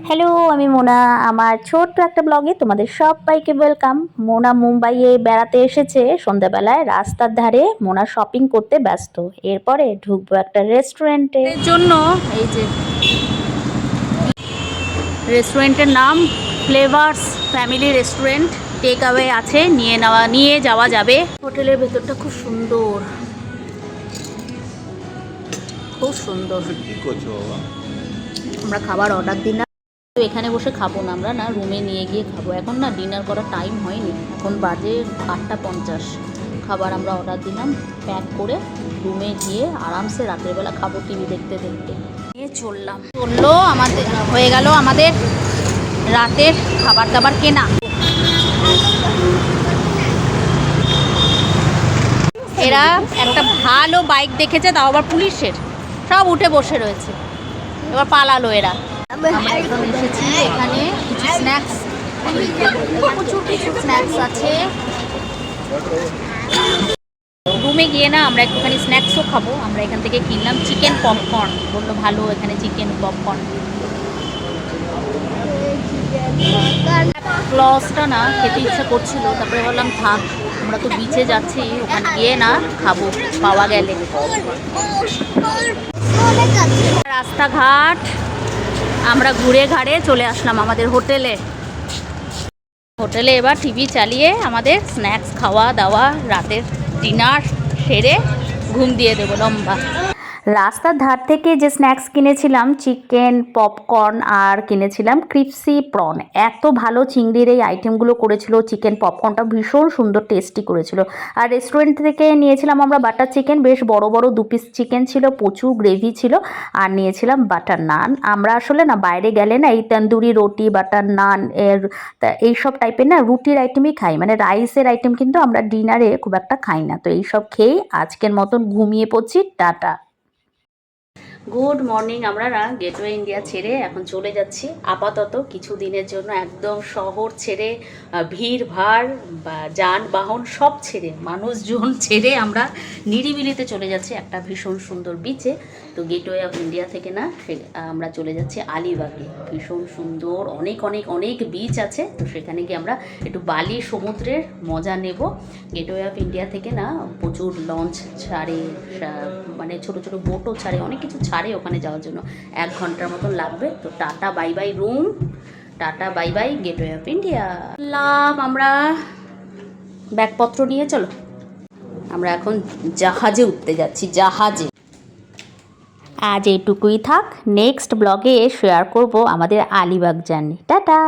Hello, আমি মোনা। আমার ছোট্ট একটা ব্লগে তোমাদের সবাইকে ওয়েলকাম। মোনা মুম্বাইয়ে বেড়াতে এসেছে। সন্ধ্যাবেলায় রাস্তার ধারে মোনা শপিং করতে ব্যস্ত। এরপরে ঢুকবো একটা রেস্টুরেন্টে এর জন্য। এই যে রেস্টুরেন্টের নাম flavours family restaurant. Take away আছে, নিয়ে যাওয়া যাবে। হোটেলের ভেতরটা খুব সুন্দর, খুব সুন্দর। আমরা খাবার অর্ডার দিই না, তো এখানে বসে খাবো না, আমরা না রুমে নিয়ে গিয়ে খাবো। এখন না ডিনার করার টাইম হয়নি, এখন বাজে 8:50। খাবার আমরা অর্ডার দিলাম, প্যাক করে রুমে গিয়ে আরামসে রাতের বেলা খাবো টিভি দেখতে দেখতে। নিয়ে চললো আমাদের, হয়ে গেল আমাদের রাতের খাবার দাবার কেনা। এরা একটা ভালো বাইক দেখেছে, তাও আবার পুলিশের, সব উঠে বসে রয়েছে। এবার পালালো এরা। আমরা এখন এসেছি এখানে কিছু স্ন্যাক্স, প্রচুর কিছু স্ন্যাক্স আছে। রুমে গিয়ে না আমরা একটুখানি স্ন্যাক্সও খাবো। আমরা এখান থেকে কিনলাম চিকেন পপকর্ন, বললো ভালো এখানে চিকেন পপকর্ন। ক্লসটা না খেতে ইচ্ছা করছিল, তারপরে বললাম থাক, আমরা তো বিচে যাচ্ছি, ওখানে গিয়ে না খাবো পাওয়া গেলে। রাস্তাঘাট আমরা ঘুরে ঘাড়ে চলে আসলাম আমাদের হোটেলে। এবার টিভি চালিয়ে আমাদের স্ন্যাক্স খাওয়া দাওয়া, রাতের ডিনার সেরে ঘুম দিয়ে দেবো লম্বা। রাস্তার ধার থেকে যে স্ন্যাক্স কিনেছিলাম, চিকেন পপকর্ন আর কিনেছিলাম ক্রিপসি প্রন। এত ভালো চিংড়ির এই আইটেমগুলো করেছিল। চিকেন পপকর্নটা ভীষণ সুন্দর টেস্টি করেছিল। আর রেস্টুরেন্ট থেকে নিয়েছিলাম আমরা বাটার চিকেন, বেশ বড় বড় 2 পিস চিকেন ছিল, প্রচুর গ্রেভি ছিল। আর নিয়েছিলাম বাটার নান। আমরা আসলে না বাইরে গেলে না এই তন্দুরি রুটি, বাটার নান এইসব টাইপের না রুটির আইটেমই খাই, মানে রাইসের আইটেম কিন্তু আমরা ডিনারে খুব একটা খাই না। তো এইসব খেয়েই আজকের মতন ঘুমিয়ে পড়ছি। টাটা। Good morning. আমরা না গেটওয়ে ইন্ডিয়া ছেড়ে এখন চলে যাচ্ছি আপাতত কিছু দিনের জন্য, একদম শহর ছেড়ে, ভিড় ভাড় বা যানবাহন সব ছেড়ে, মানুষজন ছেড়ে আমরা নিরিবিলিতে চলে যাচ্ছি একটা ভীষণ সুন্দর বিচে। তো গেটওয়ে অফ ইন্ডিয়া থেকে না আমরা চলে যাচ্ছি আলিবাগে। ভীষণ সুন্দর অনেক অনেক অনেক বিচ আছে, তো সেখানে গিয়ে আমরা একটু বালি সমুদ্রের মজা নেব। গেটওয়ে অফ ইন্ডিয়া থেকে না প্রচুর লঞ্চ ছাড়ে, মানে ছোট ছোট বোটও ছাড়ে, অনেক কিছু ছাড়ে ওখানে যাওয়ার জন্য। 1 ঘন্টার মতন লাগবে। তো tata bye bye room, tata bye bye gateway of India. আমরা ব্যাগপত্র নিয়ে চলো, আমরা এখন জাহাজে উঠতে যাচ্ছি, জাহাজে। আজ এইটুকুই থাক, নেক্সট ব্লগে শেয়ার করব আমাদের আলিবাগ জার্নি। টাটা।